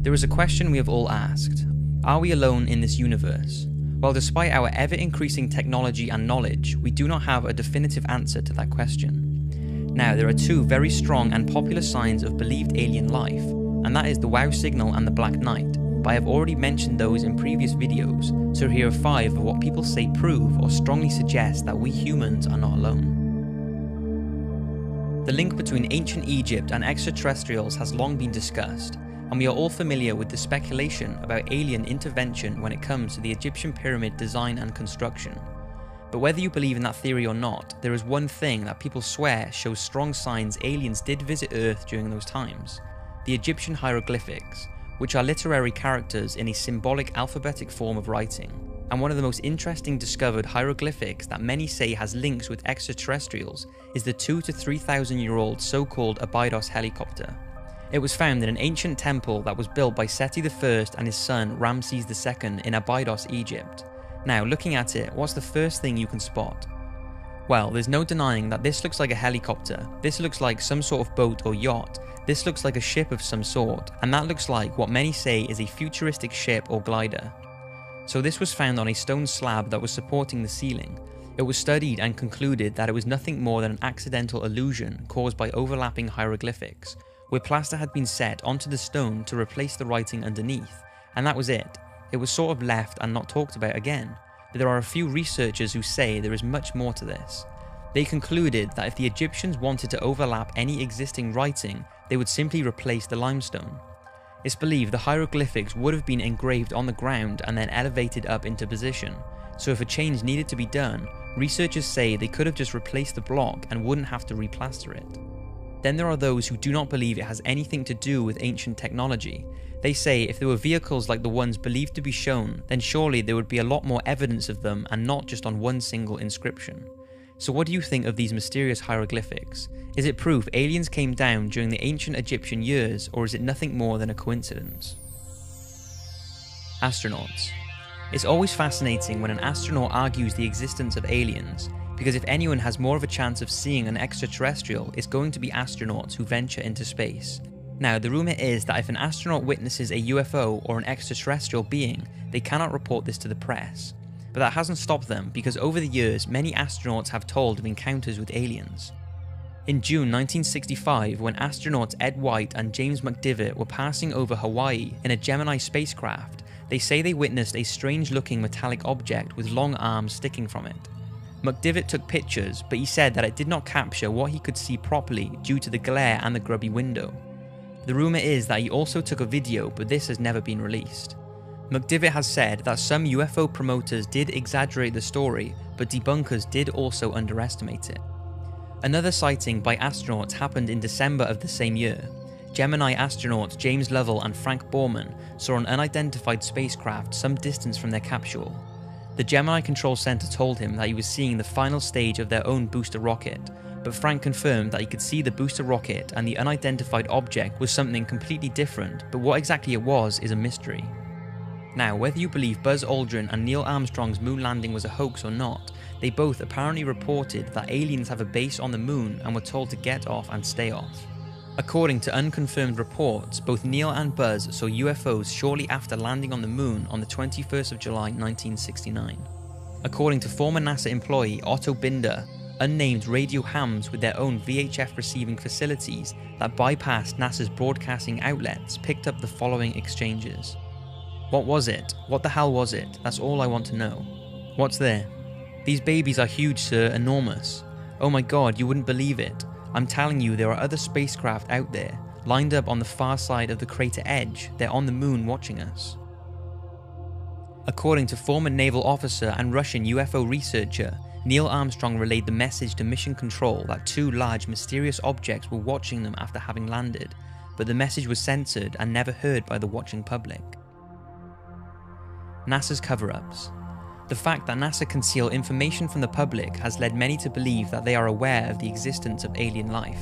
There is a question we have all asked. Are we alone in this universe? Well, despite our ever-increasing technology and knowledge, we do not have a definitive answer to that question. Now, there are two very strong and popular signs of believed alien life, and that is the WOW signal and the Black Knight, but I have already mentioned those in previous videos, so here are 5 of what people say prove or strongly suggest that we humans are not alone. The link between ancient Egypt and extraterrestrials has long been discussed, and we are all familiar with the speculation about alien intervention when it comes to the Egyptian pyramid design and construction. But whether you believe in that theory or not, there is one thing that people swear shows strong signs aliens did visit Earth during those times: the Egyptian hieroglyphics, which are literary characters in a symbolic alphabetic form of writing. And one of the most interesting discovered hieroglyphics that many say has links with extraterrestrials is the 2,000 to 3,000 year old so-called Abydos helicopter. It was found in an ancient temple that was built by Seti I and his son Ramses II in Abydos, Egypt. Now, looking at it, what's the first thing you can spot? Well, there's no denying that this looks like a helicopter, this looks like some sort of boat or yacht, this looks like a ship of some sort, and that looks like what many say is a futuristic ship or glider. So this was found on a stone slab that was supporting the ceiling. It was studied and concluded that it was nothing more than an accidental illusion caused by overlapping hieroglyphics, where plaster had been set onto the stone to replace the writing underneath, and that was it. It was sort of left and not talked about again, but there are a few researchers who say there is much more to this. They concluded that if the Egyptians wanted to overlap any existing writing, they would simply replace the limestone. It's believed the hieroglyphics would have been engraved on the ground and then elevated up into position, so if a change needed to be done, researchers say they could have just replaced the block and wouldn't have to replaster it. Then there are those who do not believe it has anything to do with ancient technology. They say if there were vehicles like the ones believed to be shown, then surely there would be a lot more evidence of them and not just on one single inscription. So what do you think of these mysterious hieroglyphics? Is it proof aliens came down during the ancient Egyptian years, or is it nothing more than a coincidence? Astronauts. It's always fascinating when an astronaut argues the existence of aliens, because if anyone has more of a chance of seeing an extraterrestrial, it's going to be astronauts who venture into space. Now, the rumour is that if an astronaut witnesses a UFO or an extraterrestrial being, they cannot report this to the press. But that hasn't stopped them, because over the years, many astronauts have told of encounters with aliens. In June 1965, when astronauts Ed White and James McDivitt were passing over Hawaii in a Gemini spacecraft, they say they witnessed a strange-looking metallic object with long arms sticking from it. McDivitt took pictures, but he said that it did not capture what he could see properly due to the glare and the grubby window. The rumour is that he also took a video, but this has never been released. McDivitt has said that some UFO promoters did exaggerate the story, but debunkers did also underestimate it. Another sighting by astronauts happened in December of the same year. Gemini astronauts James Lovell and Frank Borman saw an unidentified spacecraft some distance from their capsule. The Gemini Control Center told him that he was seeing the final stage of their own booster rocket, but Frank confirmed that he could see the booster rocket and the unidentified object was something completely different, but what exactly it was is a mystery. Now, whether you believe Buzz Aldrin and Neil Armstrong's moon landing was a hoax or not, they both apparently reported that aliens have a base on the moon and were told to get off and stay off. According to unconfirmed reports, both Neil and Buzz saw UFOs shortly after landing on the moon on the 21st of July 1969. According to former NASA employee Otto Binder, unnamed radio hams with their own VHF receiving facilities that bypassed NASA's broadcasting outlets picked up the following exchanges. What was it? What the hell was it? That's all I want to know. What's there? These babies are huge, sir, enormous. Oh my god, you wouldn't believe it. I'm telling you, there are other spacecraft out there, lined up on the far side of the crater edge. They're on the moon watching us. According to former naval officer and Russian UFO researcher, Neil Armstrong relayed the message to Mission Control that 2 large mysterious objects were watching them after having landed, but the message was censored and never heard by the watching public. NASA's cover-ups. The fact that NASA conceal information from the public has led many to believe that they are aware of the existence of alien life.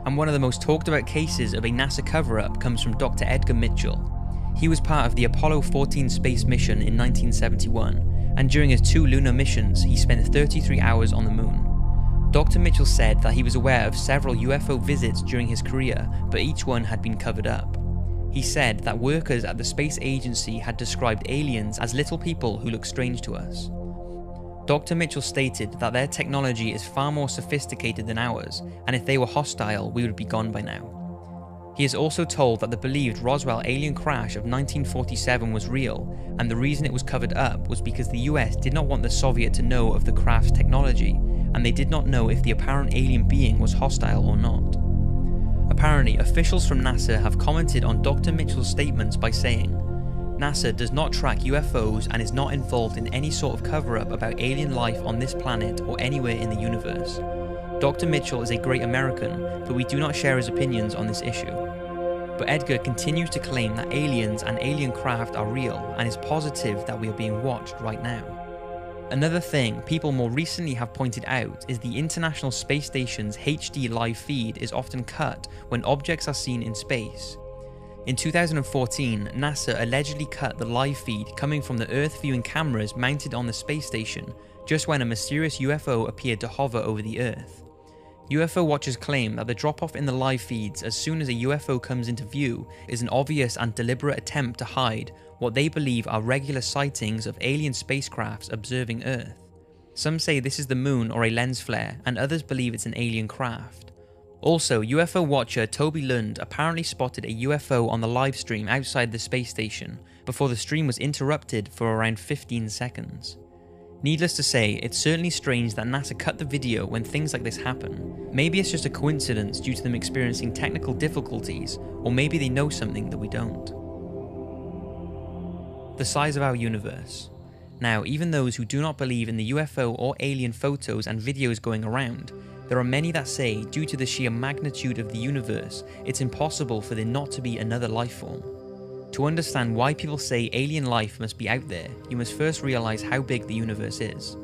And one of the most talked about cases of a NASA cover-up comes from Dr. Edgar Mitchell. He was part of the Apollo 14 space mission in 1971, and during his 2 lunar missions, he spent 33 hours on the moon. Dr. Mitchell said that he was aware of several UFO visits during his career, but each one had been covered up. He He said that workers at the space agency had described aliens as little people who look strange to us. Dr. Mitchell stated that their technology is far more sophisticated than ours, and if they were hostile, we would be gone by now. He is also told that the believed Roswell alien crash of 1947 was real, and the reason it was covered up was because the US did not want the Soviet to know of the craft's technology, and they did not know if the apparent alien being was hostile or not. Apparently, officials from NASA have commented on Dr. Mitchell's statements by saying, NASA does not track UFOs and is not involved in any sort of cover-up about alien life on this planet or anywhere in the universe. Dr. Mitchell is a great American, but we do not share his opinions on this issue. But Edgar continues to claim that aliens and alien craft are real and is positive that we are being watched right now. Another thing people more recently have pointed out is the International Space Station's HD live feed is often cut when objects are seen in space. In 2014, NASA allegedly cut the live feed coming from the Earth viewing cameras mounted on the space station just when a mysterious UFO appeared to hover over the Earth. UFO watchers claim that the drop-off in the live feeds as soon as a UFO comes into view is an obvious and deliberate attempt to hide what they believe are regular sightings of alien spacecrafts observing Earth. Some say this is the moon or a lens flare, and others believe it's an alien craft. Also, UFO watcher Toby Lund apparently spotted a UFO on the live stream outside the space station before the stream was interrupted for around 15 seconds. Needless to say, it's certainly strange that NASA cut the video when things like this happen. Maybe it's just a coincidence due to them experiencing technical difficulties, or maybe they know something that we don't. The size of our universe. Now, even those who do not believe in the UFO or alien photos and videos going around, there are many that say, due to the sheer magnitude of the universe, it's impossible for there not to be another life form. To understand why people say alien life must be out there, you must first realize how big the universe is.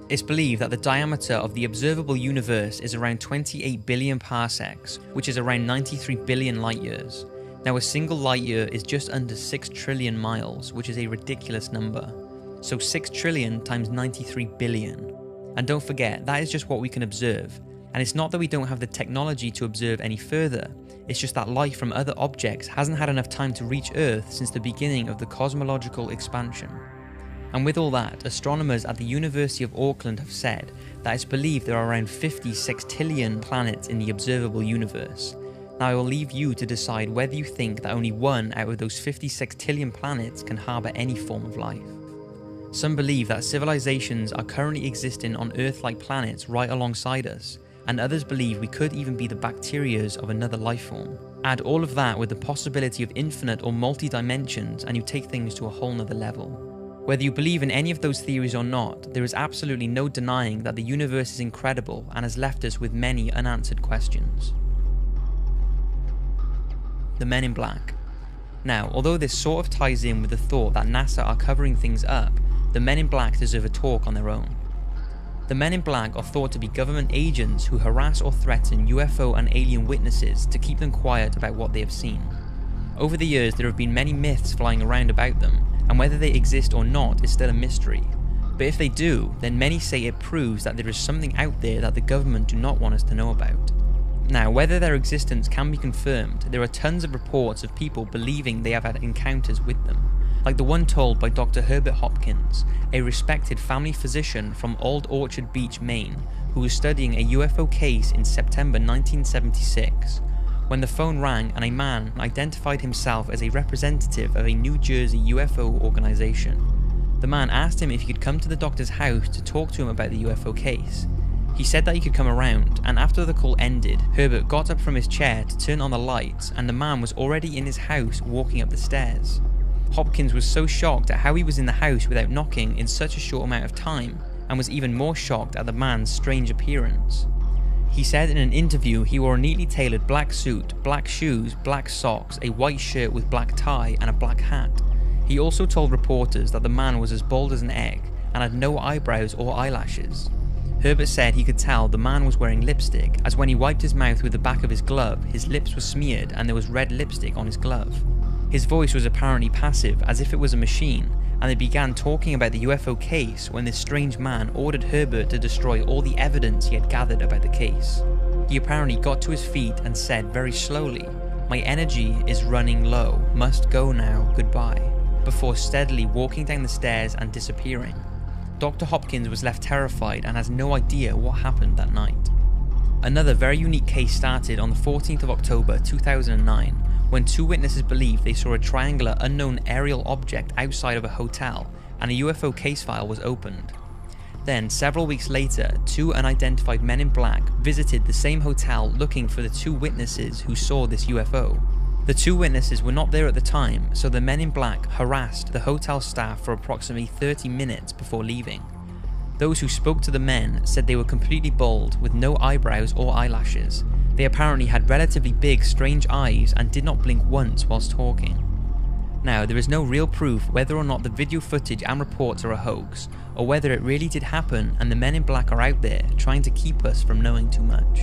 It's believed that the diameter of the observable universe is around 28 billion parsecs, which is around 93 billion light years. Now, a single light year is just under 6 trillion miles, which is a ridiculous number. So 6 trillion times 93 billion. And don't forget, that is just what we can observe. And it's not that we don't have the technology to observe any further, it's just that light from other objects hasn't had enough time to reach Earth since the beginning of the cosmological expansion. And with all that, astronomers at the University of Auckland have said that it's believed there are around 50 sextillion planets in the observable universe. Now I will leave you to decide whether you think that only one out of those 50 sextillion planets can harbour any form of life. Some believe that civilizations are currently existing on Earth-like planets right alongside us, and others believe we could even be the bacterias of another life form. Add all of that with the possibility of infinite or multi-dimensions and you take things to a whole nother level. Whether you believe in any of those theories or not, there is absolutely no denying that the universe is incredible and has left us with many unanswered questions. The Men in Black. Now, although this sort of ties in with the thought that NASA are covering things up, the Men in Black deserve a talk on their own. The Men in Black are thought to be government agents who harass or threaten UFO and alien witnesses to keep them quiet about what they have seen. Over the years, there have been many myths flying around about them, and whether they exist or not is still a mystery. But if they do, then many say it proves that there is something out there that the government do not want us to know about. Now, whether their existence can be confirmed, there are tons of reports of people believing they have had encounters with them, like the one told by Dr. Herbert Hopkins, a respected family physician from Old Orchard Beach, Maine, who was studying a UFO case in September 1976, when the phone rang and a man identified himself as a representative of a New Jersey UFO organization. The man asked him if he could come to the doctor's house to talk to him about the UFO case. He said that he could come around, and after the call ended, Herbert got up from his chair to turn on the lights, and the man was already in his house walking up the stairs. Hopkins was so shocked at how he was in the house without knocking in such a short amount of time, and was even more shocked at the man's strange appearance. He said in an interview he wore a neatly tailored black suit, black shoes, black socks, a white shirt with black tie, and a black hat. He also told reporters that the man was as bald as an egg, and had no eyebrows or eyelashes. Herbert said he could tell the man was wearing lipstick, as when he wiped his mouth with the back of his glove, his lips were smeared and there was red lipstick on his glove. His voice was apparently passive, as if it was a machine, and they began talking about the UFO case when this strange man ordered Herbert to destroy all the evidence he had gathered about the case. He apparently got to his feet and said very slowly, "My energy is running low, must go now, goodbye," before steadily walking down the stairs and disappearing. Dr. Hopkins was left terrified and has no idea what happened that night. Another very unique case started on the 14th of October 2009, when two witnesses believed they saw a triangular unknown aerial object outside of a hotel, and a UFO case file was opened. Then, several weeks later, two unidentified men in black visited the same hotel looking for the two witnesses who saw this UFO. The two witnesses were not there at the time, so the men in black harassed the hotel staff for approximately 30 minutes before leaving. Those who spoke to the men said they were completely bald with no eyebrows or eyelashes. They apparently had relatively big, strange eyes and did not blink once whilst talking. Now, there is no real proof whether or not the video footage and reports are a hoax, or whether it really did happen and the men in black are out there trying to keep us from knowing too much.